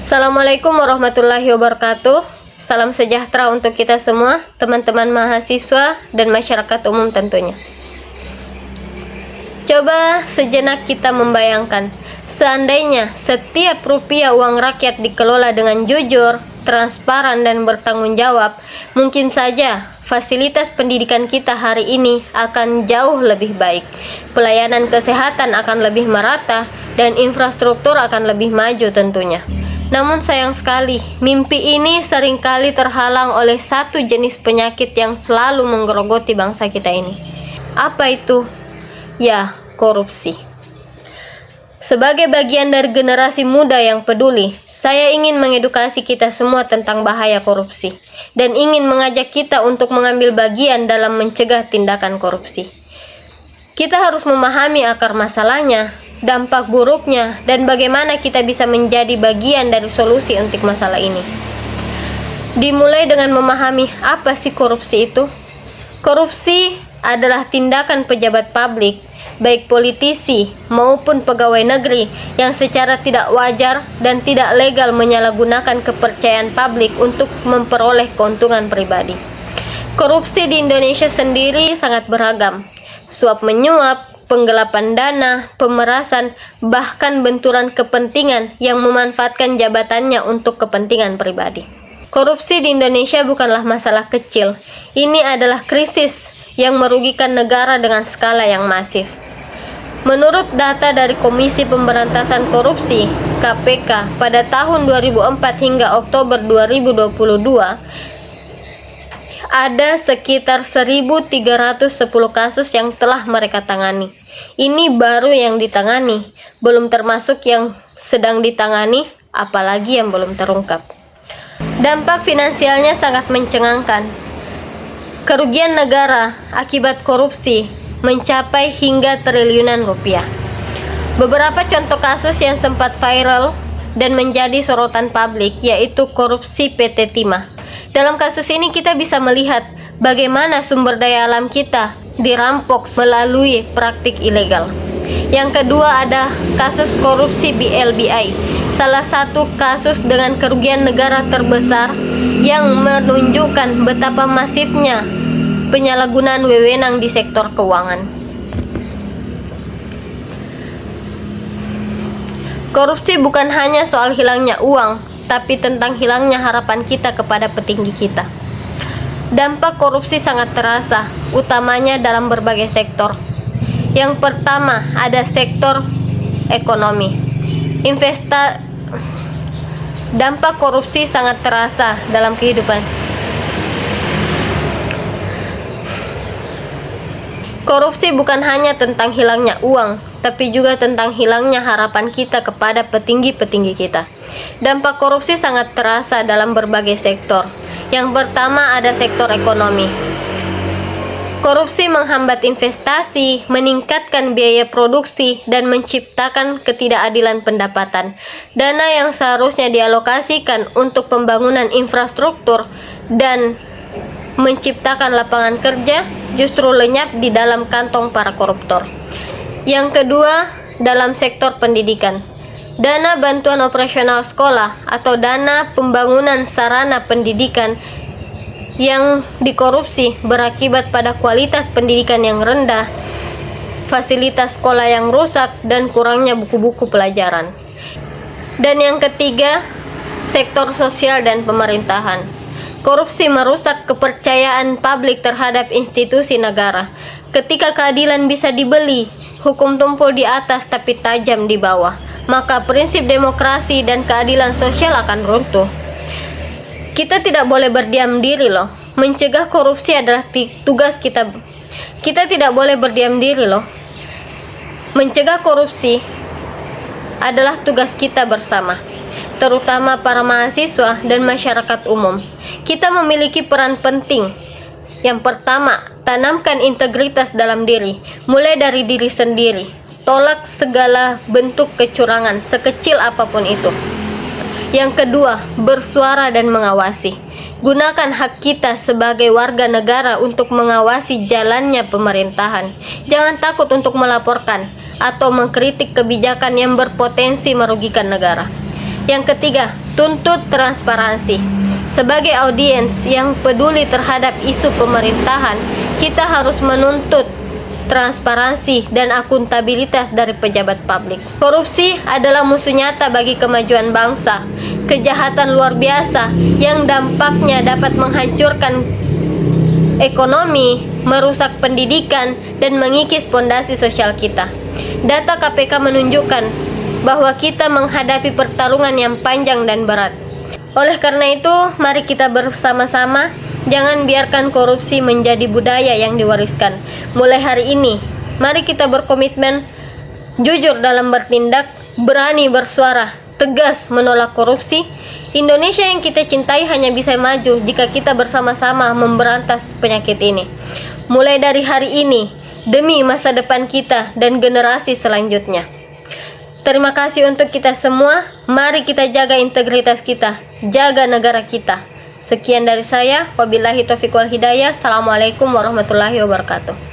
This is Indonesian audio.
Assalamualaikum warahmatullahi wabarakatuh. Salam sejahtera untuk kita semua, teman-teman mahasiswa dan masyarakat umum tentunya. Coba sejenak kita membayangkan, seandainya setiap rupiah uang rakyat dikelola dengan jujur, transparan, dan bertanggung jawab, mungkin saja fasilitas pendidikan kita hari ini akan jauh lebih baik. Pelayanan kesehatan akan lebih merata, dan infrastruktur akan lebih maju tentunya. Namun sayang sekali, mimpi ini seringkali terhalang oleh satu jenis penyakit yang selalu menggerogoti bangsa kita ini. Apa itu? Ya, korupsi. Sebagai bagian dari generasi muda yang peduli, saya ingin mengedukasi kita semua tentang bahaya korupsi dan ingin mengajak kita untuk mengambil bagian dalam mencegah tindakan korupsi. Kita harus memahami akar masalahnya, dampak buruknya, dan bagaimana kita bisa menjadi bagian dari solusi untuk masalah ini. Dimulai dengan memahami apa sih korupsi itu. Korupsi adalah tindakan pejabat publik, baik politisi maupun pegawai negeri, yang secara tidak wajar dan tidak legal menyalahgunakan kepercayaan publik untuk memperoleh keuntungan pribadi. Korupsi di Indonesia sendiri sangat beragam. Suap menyuap, penggelapan dana, pemerasan, bahkan benturan kepentingan yang memanfaatkan jabatannya untuk kepentingan pribadi. Korupsi di Indonesia bukanlah masalah kecil. Ini adalah krisis yang merugikan negara dengan skala yang masif. Menurut data dari Komisi Pemberantasan Korupsi (KPK) pada tahun 2004 hingga Oktober 2022, ada sekitar 1.310 kasus yang telah mereka tangani. Ini baru yang ditangani, belum termasuk yang sedang ditangani, apalagi yang belum terungkap. Dampak finansialnya sangat mencengangkan. Kerugian negara akibat korupsi mencapai hingga triliunan rupiah. Beberapa contoh kasus yang sempat viral dan menjadi sorotan publik yaitu korupsi PT Timah. Dalam kasus ini kita bisa melihat bagaimana sumber daya alam kita dirampok melalui praktik ilegal. Yang kedua ada kasus korupsi BLBI, salah satu kasus dengan kerugian negara terbesar yang menunjukkan betapa masifnya penyalahgunaan wewenang di sektor keuangan. Korupsi bukan hanya soal hilangnya uang, tapi tentang hilangnya harapan kita kepada petinggi kita. Dampak korupsi sangat terasa, utamanya dalam berbagai sektor. Yang pertama ada sektor ekonomi. Dampak korupsi sangat terasa dalam kehidupan. Korupsi bukan hanya tentang hilangnya uang, tapi juga tentang hilangnya harapan kita kepada petinggi-petinggi kita. Dampak korupsi sangat terasa dalam berbagai sektor. Yang pertama ada sektor ekonomi. Korupsi menghambat investasi, meningkatkan biaya produksi, dan menciptakan ketidakadilan pendapatan. Dana yang seharusnya dialokasikan untuk pembangunan infrastruktur dan menciptakan lapangan kerja justru lenyap di dalam kantong para koruptor. Yang kedua, dalam sektor pendidikan. Dana bantuan operasional sekolah atau dana pembangunan sarana pendidikan yang dikorupsi berakibat pada kualitas pendidikan yang rendah, fasilitas sekolah yang rusak, dan kurangnya buku-buku pelajaran. Dan yang ketiga, sektor sosial dan pemerintahan. Korupsi merusak kepercayaan publik terhadap institusi negara. Ketika keadilan bisa dibeli, hukum tumpul di atas tapi tajam di bawah, maka prinsip demokrasi dan keadilan sosial akan runtuh. Kita tidak boleh berdiam diri loh. Mencegah korupsi adalah tugas kita. Kita tidak boleh berdiam diri loh. Mencegah korupsi adalah tugas kita bersama, terutama para mahasiswa dan masyarakat umum. Kita memiliki peran penting. Yang pertama, tanamkan integritas dalam diri, mulai dari diri sendiri. Tolak segala bentuk kecurangan, sekecil apapun itu. Yang kedua, bersuara dan mengawasi. Gunakan hak kita sebagai warga negara untuk mengawasi jalannya pemerintahan. Jangan takut untuk melaporkan atau mengkritik kebijakan yang berpotensi merugikan negara. Yang ketiga, tuntut transparansi. Sebagai audiens yang peduli terhadap isu pemerintahan, kita harus menuntut transparansi dan akuntabilitas dari pejabat publik. Korupsi adalah musuh nyata bagi kemajuan bangsa. Kejahatan luar biasa yang dampaknya dapat menghancurkan ekonomi, merusak pendidikan, dan mengikis pondasi sosial kita. Data KPK menunjukkan bahwa kita menghadapi pertarungan yang panjang dan berat. Oleh karena itu, mari kita bersama-sama jangan biarkan korupsi menjadi budaya yang diwariskan. Mulai hari ini, mari kita berkomitmen jujur dalam bertindak, berani bersuara, tegas menolak korupsi. Indonesia yang kita cintai hanya bisa maju jika kita bersama-sama memberantas penyakit ini. Mulai dari hari ini, demi masa depan kita dan generasi selanjutnya. Terima kasih untuk kita semua. Mari kita jaga integritas kita, jaga negara kita. Sekian dari saya. Wabillahi taufiq wal hidayah. Assalamualaikum warahmatullahi wabarakatuh.